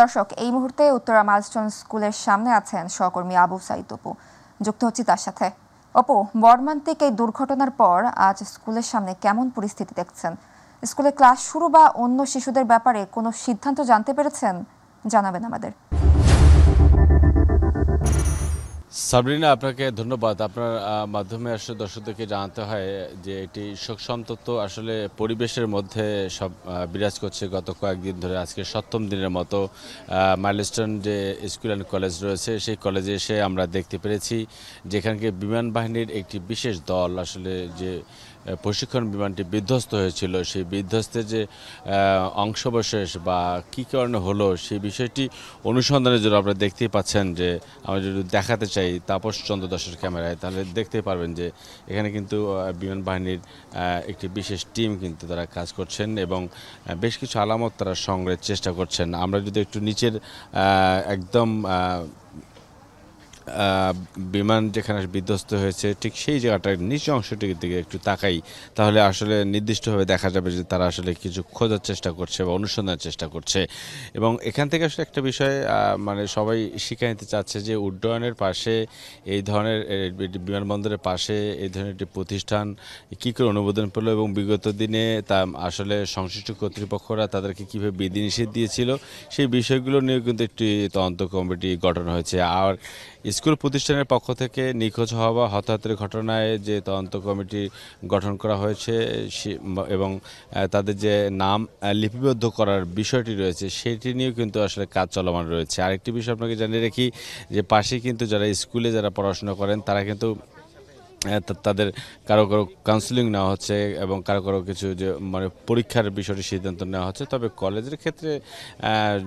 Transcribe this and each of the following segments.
দর্শক, এই মুহূর্তে উত্তরা মাইলস্টোন স্কুলের সামনে আছেন সহকর্মী আবু সাইদ অপু। যুক্ত হচ্ছি তার সাথে। অপু, মর্মান্তিক এই দুর্ঘটনার পর আজ স্কুলের সামনে কেমন পরিস্থিতি দেখছেন? স্কুলে ক্লাস শুরু বা অন্য শিশুদের ব্যাপারে কোনো সিদ্ধান্ত জানতে পেরেছেন? জানাবেন আমাদের। সাবরিনা, আপনাকে ধন্যবাদ। আপনার মাধ্যমে আসলে দর্শকদেরকে জানাতে হয় যে এটি শোকসন্তপ্ত আসলে পরিবেশের মধ্যে সব বিরাজ করছে গত কয়েকদিন ধরে। আজকে ৭ম দিনের মতো মাইলস্টোন যে স্কুল অ্যান্ড কলেজ রয়েছে সেই কলেজে এসে আমরা দেখতে পেরেছি যেখানকে বিমান বাহিনীর একটি বিশেষ দল আসলে যে প্রশিক্ষণ বিমানটি বিধ্বস্ত হয়েছিল সেই বিধ্বস্তের যে অংশবিশেষ বা কী কারণে হলো সেই বিষয়টি অনুসন্ধানের জন্য আপনারা দেখতেই পাচ্ছেন যে আমরা যদি দেখাতে চাই তাপস চন্দ্র দাসের ক্যামেরায়, তাহলে দেখতে পারবেন যে এখানে কিন্তু বিমান বাহিনীর একটি বিশেষ টিম কিন্তু তারা কাজ করছেন এবং বেশ কিছু আলামত তারা সংগ্রহের চেষ্টা করছেন। আমরা যদি একটু নিচের একদম বিমান যেখানে বিধ্বস্ত হয়েছে ঠিক সেই জায়গাটার নিচু অংশটির দিকে একটু তাকাই, তাহলে আসলে নির্দিষ্টভাবে দেখা যাবে যে তারা আসলে কিছু খোঁজার চেষ্টা করছে বা অনুসন্ধানের চেষ্টা করছে। এবং এখান থেকে আসলে একটা বিষয় মানে সবাই শিখে নিতে চাচ্ছে যে উড্ডয়নের পাশে এই ধরনের বিমানবন্দরের পাশে এই ধরনের একটি প্রতিষ্ঠান কী করে অনুমোদন পেল এবং বিগত দিনে তা আসলে সংশ্লিষ্ট কর্তৃপক্ষরা তাদেরকে কীভাবে বিধিনিষেধ দিয়েছিল সেই বিষয়গুলো নিয়ে কিন্তু একটি তদন্ত কমিটি গঠন হয়েছে। আর স্কুল প্রতিষ্ঠানের পক্ষ থেকে নিখোঁজ হওয়া বা হতাহতের ঘটনায় যে তদন্ত কমিটি গঠন করা হয়েছে এবং তাদের যে নাম লিপিবদ্ধ করার বিষয়টি রয়েছে সেটি নিয়েও কিন্তু আসলে কাজ চলমান রয়েছে। আরেকটি বিষয় আপনাকে জানিয়ে রাখি যে পাশেই কিন্তু যারা স্কুলে যারা পড়াশোনা করেন তারা কিন্তু তাদের কারো কাউন্সিলিং নেওয়া হচ্ছে এবং কারো কিছু যে মানে পরীক্ষার বিষয়টি সিদ্ধান্ত নেওয়া হচ্ছে। তবে কলেজের ক্ষেত্রে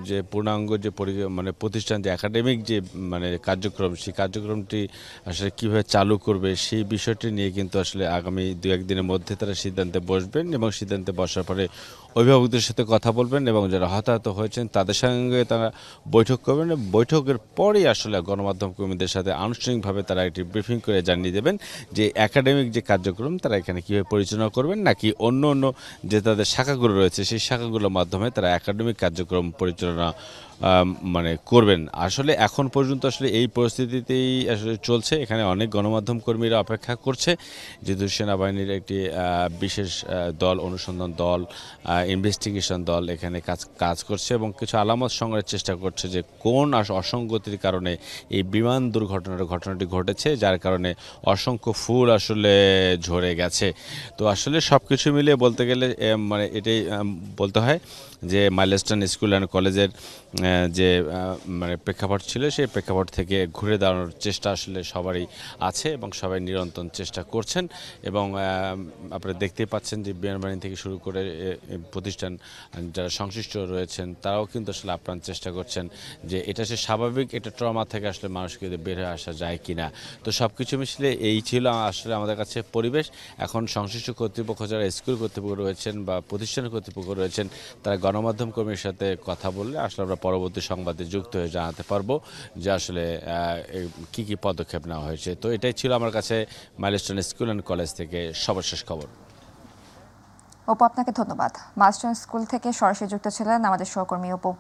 যে পূর্ণাঙ্গ যে মানে প্রতিষ্ঠান যে একাডেমিক যে মানে কার্যক্রম সেই কার্যক্রমটি আসলে কীভাবে চালু করবে সেই বিষয়টি নিয়ে কিন্তু আসলে আগামী 2-1 দিনের মধ্যে তারা সিদ্ধান্তে বসবেন এবং সিদ্ধান্তে বসার পরে অভিভাবকদের সাথে কথা বলবেন এবং যারা হতাহত হয়েছেন তাদের সঙ্গে তারা বৈঠক করবেন। বৈঠকের পরেই আসলে গণমাধ্যম কর্মীদের সাথে আনুষ্ঠানিকভাবে তারা একটি ব্রিফিং করে জানিয়ে দেবেন যে একাডেমিক যে কার্যক্রম তারা এখানে কীভাবে পরিচালনা করবেন, নাকি অন্য যে তাদের শাখাগুলো রয়েছে সেই শাখাগুলোর মাধ্যমে তারা একাডেমিক কার্যক্রম পরিচালনা মানে করবেন। আসলে এখন পর্যন্ত আসলে এই পরিস্থিতিতেই আসলে চলছে। এখানে অনেক গণমাধ্যম কর্মীরা অপেক্ষা করছে যেহেতু সেনাবাহিনীর একটি বিশেষ দল, অনুসন্ধান দল, ইনভেস্টিগেশন দল এখানে কাজ করছে এবং কিছু আলামত সংগ্রহের চেষ্টা করছে যে কোন অসঙ্গতির কারণে এই বিমান ঘটনাটি ঘটেছে, যার কারণে অসংখ্য ফুল আসলে ঝরে গেছে। তো আসলে সব কিছু মিলিয়ে বলতে গেলে মানে এটাই বলতে হয় যে মাইলস্টোন স্কুল অ্যান্ড কলেজের যে মানে প্রেক্ষাপট ছিল সেই প্রেক্ষাপট থেকে ঘুরে দাঁড়ানোর চেষ্টা আসলে সবারই আছে এবং সবাই নিরন্তর চেষ্টা করছেন। এবং আপনারা দেখতেই পাচ্ছেন যে বিমান বাহিনী থেকে শুরু করে প্রতিষ্ঠান যারা সংশ্লিষ্ট রয়েছেন তারাও কিন্তু আসলে আপ্রাণ চেষ্টা করছেন যে এটা সে স্বাভাবিক একটা ট্রমা থেকে আসলে মানুষকে বের হয়ে আসা যায় কিনা। তো সব কিছু মিশলে এই ছিল আসলে আমাদের কাছে পরিবেশ। এখন সংশ্লিষ্ট কর্তৃপক্ষ যারা স্কুল কর্তৃপক্ষ রয়েছেন বা প্রতিষ্ঠানের কর্তৃপক্ষ রয়েছেন তারা গণমাধ্যম কর্মীর সাথে কথা বললে আসলে আমরা পরবর্তী সংবাদে যুক্ত হয়ে জানাতে পারবো যে আসলে কি পদক্ষেপ নেওয়া হয়েছে। তো এটাই ছিল আমার কাছে মাইলস্টোন স্কুল অ্যান্ড কলেজ থেকে সর্বশেষ খবর। অপু, আপনাকে ধন্যবাদ। মাইলস্টোন স্কুল থেকে সরাসরি যুক্ত ছিলেন আমাদের সহকর্মী অপু।